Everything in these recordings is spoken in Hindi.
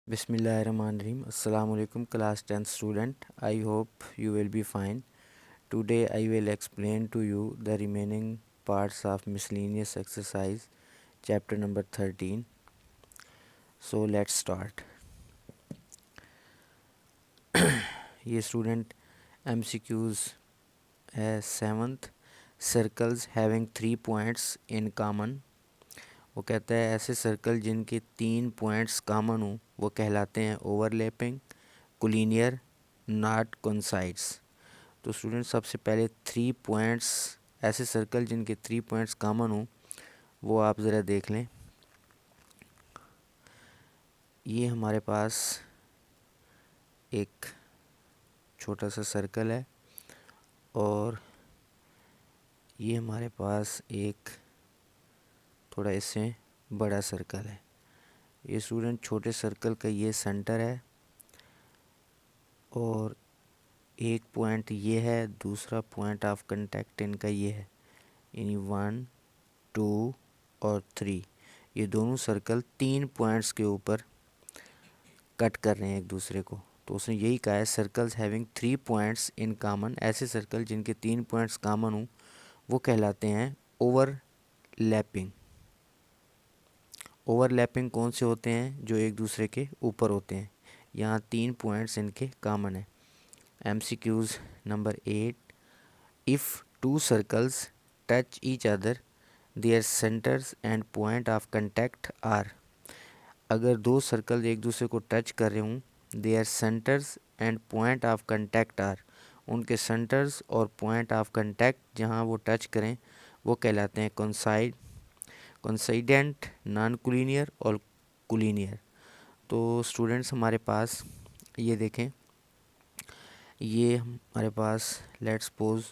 Bismillahirrahmanirrahim. Assalamu alaikum class 10th student. I hope you will be fine. Today I will explain to you the remaining parts of miscellaneous exercise chapter number 13. So let's start. ये स्टूडेंट MCQs है 7th. Circles having 3 points in common. वो कहता है ऐसे सर्कल जिनके 3 पॉइंट्स कॉमन हों वो कहलाते हैं ओवरलैपिंग, कोलिनियर, नॉट कोइंसाइड्स. तो स्टूडेंट सबसे पहले 3 पॉइंट्स, ऐसे सर्कल जिनके 3 पॉइंट्स कॉमन हों वो आप ज़रा देख लें. ये हमारे पास एक छोटा सा सर्कल है और ये हमारे पास एक थोड़ा इससे बड़ा सर्कल है. ये स्टूडेंट छोटे सर्कल का ये सेंटर है और एक पॉइंट ये है, दूसरा पॉइंट ऑफ कांटेक्ट इनका ये है, यानी 1, 2 और 3. ये दोनों सर्कल 3 पॉइंट्स के ऊपर कट कर रहे हैं एक दूसरे को. तो उसने यही कहा है circles having 3 points in common. ऐसे सर्कल जिनके 3 पॉइंट्स कॉमन हों वो कहलाते हैं ओवरलैपिंग. ओवरलैपिंग कौन से होते हैं? जो एक दूसरे के ऊपर होते हैं. यहाँ 3 पॉइंट्स इनके कॉमन है. MCQs number 8. If two circles touch each other, their centers and point of contact are. अगर दो सर्कल एक दूसरे को टच कर रहे हों, their centers and point of contact are. उनके सेंटर्स और पॉइंट ऑफ कंटेक्ट जहाँ वो टच करें वो कहलाते हैं कोइंसाइडेंट, नॉन कोलिनियर और कोलिनियर. तो स्टूडेंट्स हमारे पास ये देखें, ये हमारे पास लेट्स सपोज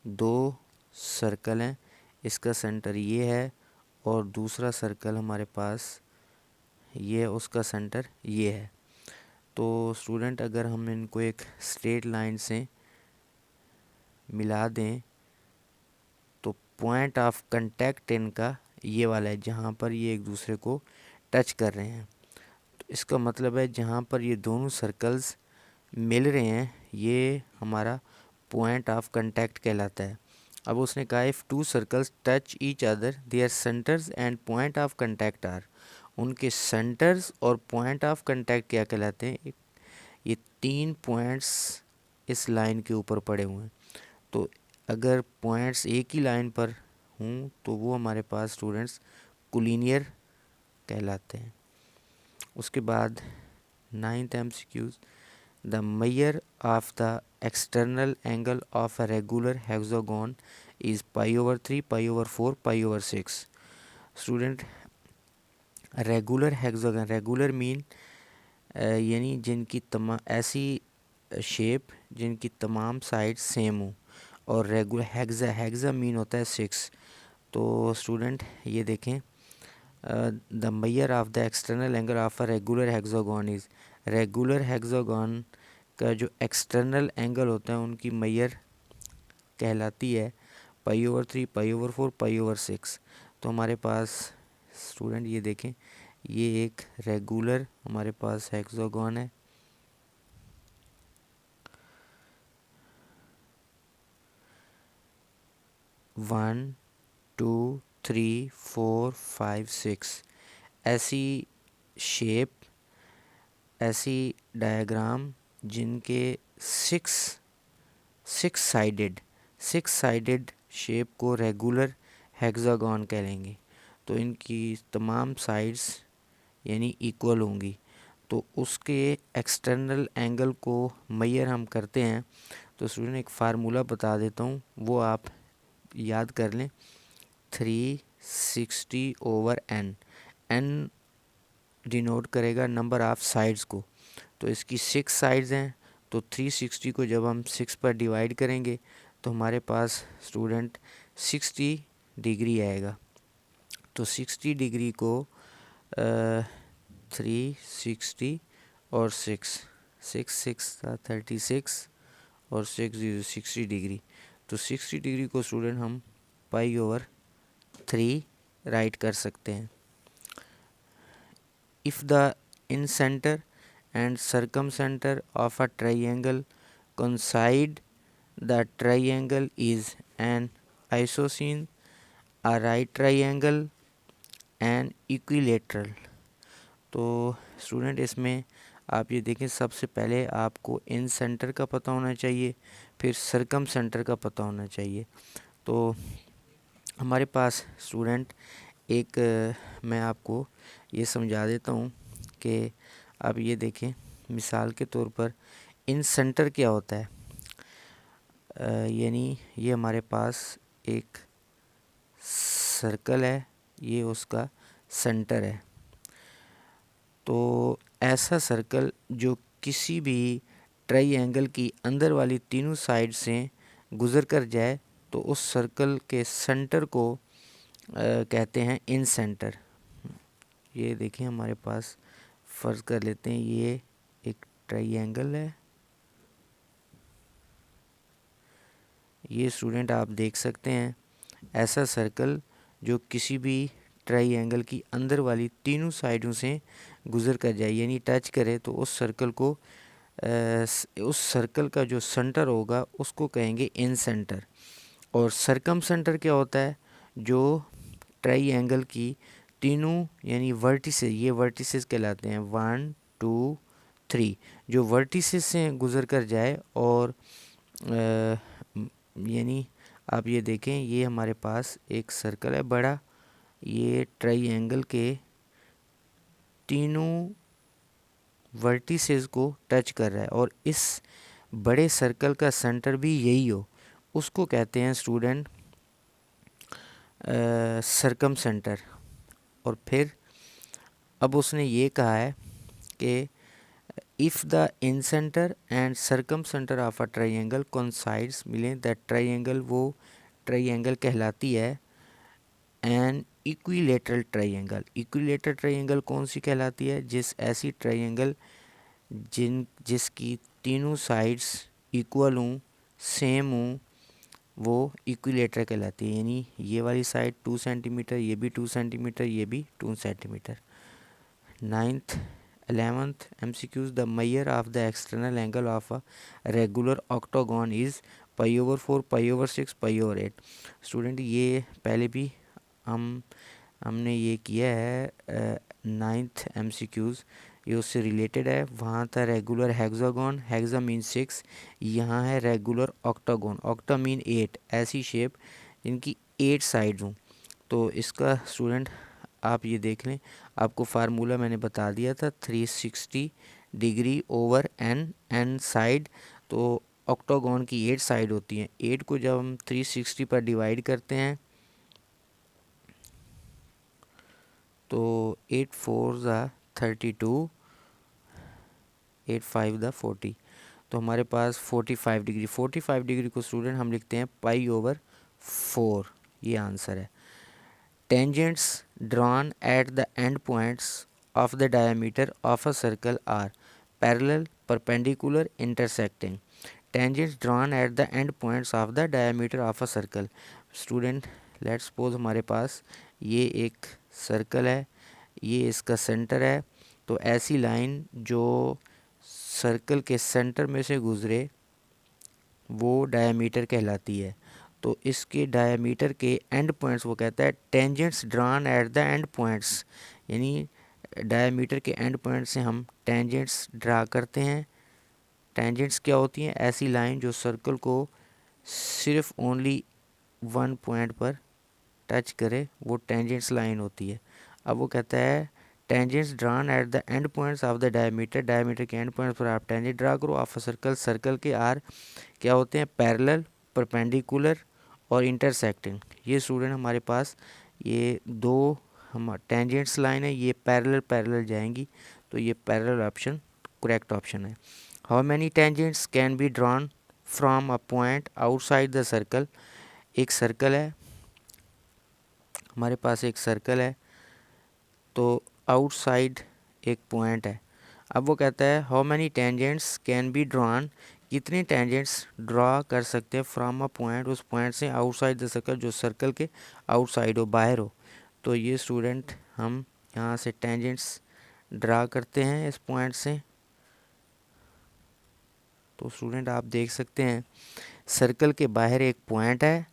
2 सर्कल हैं. इसका सेंटर ये है और दूसरा सर्कल हमारे पास ये है, उसका सेंटर ये है. तो स्टूडेंट अगर हम इनको एक स्ट्रेट लाइन से मिला दें तो पॉइंट ऑफ कांटेक्ट इनका ये वाला है जहाँ पर ये एक दूसरे को टच कर रहे हैं. तो इसका मतलब है जहाँ पर ये दोनों सर्कल्स मिल रहे हैं ये हमारा पॉइंट ऑफ कांटेक्ट कहलाता है. अब उसने कहा if two circles touch each other their centres and point of contact are. उनके सेंटर्स और पॉइंट ऑफ कांटेक्ट क्या कहलाते हैं? ये 3 पॉइंट्स इस लाइन के ऊपर पड़े हुए हैं. तो अगर पॉइंट्स एक ही लाइन पर हों तो वो हमारे पास स्टूडेंट्स कोलिनियर कहलाते हैं. उसके बाद 9th MCQs. The measure of the external angle of a regular hexagon is pi over 3, pi over 4, pi over 6. Student, regular hexagon, regular mean यानी जिनकी ऐसी शेप जिनकी तमाम साइड सेम हो, और रेगुलर हेक्सा मीन होता है 6. तो स्टूडेंट ये देखें, the measure of the external angle of a regular hexagon is. Regular hexagon का जो एक्सटर्नल एंगल होता है उनकी मेजर कहलाती है pi over 3, pi over 4, pi over 6. तो हमारे पास स्टूडेंट ये देखें, ये एक रेगुलर हमारे पास हेक्सागन है. वन, 2, 3, 4, 5, 6 ऐसी शेप, ऐसी डायग्राम जिनके सिक्स साइडेड शेप को रेगुलर हेक्सागन कहेंगे. तो इनकी तमाम साइड्स यानी इक्वल होंगी. तो उसके एक्सटर्नल एंगल को मेजर हम करते हैं. तो स्टूडेंट एक फार्मूला बता देता हूँ, वो आप याद कर लें. 360 ओवर n. n डिनोट करेगा नंबर ऑफ़ साइड्स को. तो इसकी 6 साइड्स हैं, तो 360 को जब हम 6 पर डिवाइड करेंगे तो हमारे पास स्टूडेंट 60 डिग्री आएगा. तो 60 डिग्री को 360 और 6 36 और 60 डिग्री. तो 60 डिग्री को स्टूडेंट हम पाई ओवर 3 राइट कर सकते हैं. If the in centre and circumcenter of a triangle coincide. The triangle is an isosceles, a right triangle and equilateral. तो स्टूडेंट इसमें आप ये देखें, सबसे पहले आपको इन सेंटर का पता होना चाहिए, फिर सरकम सेंटर का पता होना चाहिए। तो हमारे पास स्टूडेंट एक मैं आपको ये समझा देता हूँ कि आप ये देखें, मिसाल के तौर पर इन सेंटर क्या होता है। यानी ये हमारे पास एक सर्कल है, ये उसका सेंटर है। तो ऐसा सर्कल जो किसी भी ट्रायंगल की अंदर वाली तीनों साइड से गुज़र कर जाए, तो उस सर्कल के सेंटर को कहते हैं इन सेंटर। ये देखें, हमारे पास फ़र्ज़ कर लेते हैं ये एक ट्रायंगल है। ये स्टूडेंट आप देख सकते हैं, ऐसा सर्कल जो किसी भी ट्रायंगल की अंदर वाली तीनों साइडों से गुज़र कर जाए, यानी टच करे, तो उस सर्कल को उस सर्कल का जो सेंटर होगा उसको कहेंगे इन सेंटर। और सरकम सेंटर क्या होता है, जो ट्रायंगल की तीनों यानी वर्टिसेस, ये वर्टिसेस कहलाते हैं 1 2 3, जो वर्टिसेस से गुज़र कर जाए। और यानी आप ये देखें, ये हमारे पास एक सर्कल है बड़ा, ये ट्रायंगल के तीनों वर्टिसेस को टच कर रहा है, और इस बड़े सर्कल का सेंटर भी यही हो, उसको कहते हैं स्टूडेंट सरकम सेंटर। और फिर अब उसने ये कहा है कि if the incentre and circumcentre of a triangle coincides, मिले दैट ट्रायंगल, वो ट्रायंगल कहलाती है an equilateral triangle. Equilateral triangle कौन सी कहलाती है, ऐसी ट्रायंगल जिसकी तीनों साइड्स इक्वल हों, सेम हों, वो इक्विलेटरल कहलाती है। यानी ये वाली साइड 2 सेंटीमीटर, ये भी 2 सेंटीमीटर, ये भी 2 centimetre. 9th 11th MCQs, the measure of the external angle of a regular octagon is pi/4, pi/6, pi/8। Student ये पहले भी हमने ये किया है 9th MCQs, ये उससे रिलेटेड है। वहाँ था रेगुलर हेक्सागोन, हेक्सा मीन 6, यहाँ है रेगुलर ऑक्टागोन, ऑक्टा मीन 8, ऐसी शेप जिनकी 8 साइड्स हों। तो इसका स्टूडेंट आप ये देख लें, आपको फार्मूला मैंने बता दिया था, 360 डिग्री ओवर एन साइड। तो ऑक्टागोन की 8 साइड होती हैं, 8 को जब हम 360 पर डिवाइड करते हैं, तो 8 4 32, 8 5 40, तो हमारे पास 45 डिग्री। 45 डिग्री को स्टूडेंट हम लिखते हैं pi/4, ये आंसर है। Tangents drawn at the end points of the diameter of a circle are parallel, perpendicular, intersecting. Tangents drawn at the end points of the diameter of a circle. Student let's suppose हमारे पास ये एक सर्कल है, ये इसका सेंटर है। तो ऐसी लाइन जो सर्कल के सेंटर में से गुज़रे वो डायमीटर कहलाती है। तो इसके डायमीटर के एंड पॉइंट्स वो कहता है tangents drawn at the end points, यानी डायमीटर के एंड पॉइंट से हम टेंजेंट्स ड्रा करते हैं। टेंजेंट्स क्या होती हैं, ऐसी लाइन जो सर्कल को सिर्फ ओनली 1 पॉइंट पर टच करे, वो टेंजेंट्स लाइन होती है। अब वो कहता है tangents drawn at the end points of the diameter, diameter के एंड पॉइंट्स पर आप टेंजेंट ड्रा करो ऑफ अ सर्कल। सर्कल के आर क्या होते हैं, पैरेलल, परपेंडिकुलर और इंटरसेक्टिंग। ये स्टूडेंट हमारे पास ये दो हम टेंजेंट्स लाइन है, ये पैरेलल जाएंगी, तो ये पैरेलल ऑप्शन करेक्ट ऑप्शन है। How many tangents can be drawn from a point outside the circle. एक सर्कल है हमारे पास, एक सर्कल है, तो आउटसाइड एक पॉइंट है। अब वो कहता है how many tangents can be drawn, कितने टेंजेंट्स ड्रा कर सकते हैं फ्रॉम अ पॉइंट, उस पॉइंट से आउटसाइड द सर्कल, जो सर्कल के आउटसाइड हो, बाहर हो। तो ये स्टूडेंट हम यहाँ से टेंजेंट्स ड्रा करते हैं इस पॉइंट से, तो स्टूडेंट आप देख सकते हैं सर्कल के बाहर एक पॉइंट है,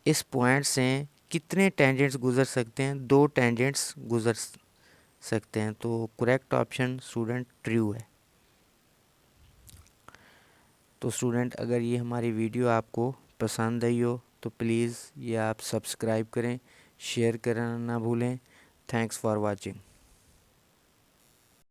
इस पॉइंट से कितने टेंजेंट्स गुजर सकते हैं, 2 टेंजेंट्स गुजर सकते हैं। तो करेक्ट ऑप्शन स्टूडेंट ट्रू है। तो स्टूडेंट अगर ये हमारी वीडियो आपको पसंद आई हो तो प्लीज़ ये आप सब्सक्राइब करें, शेयर करना ना भूलें। Thanks for watching.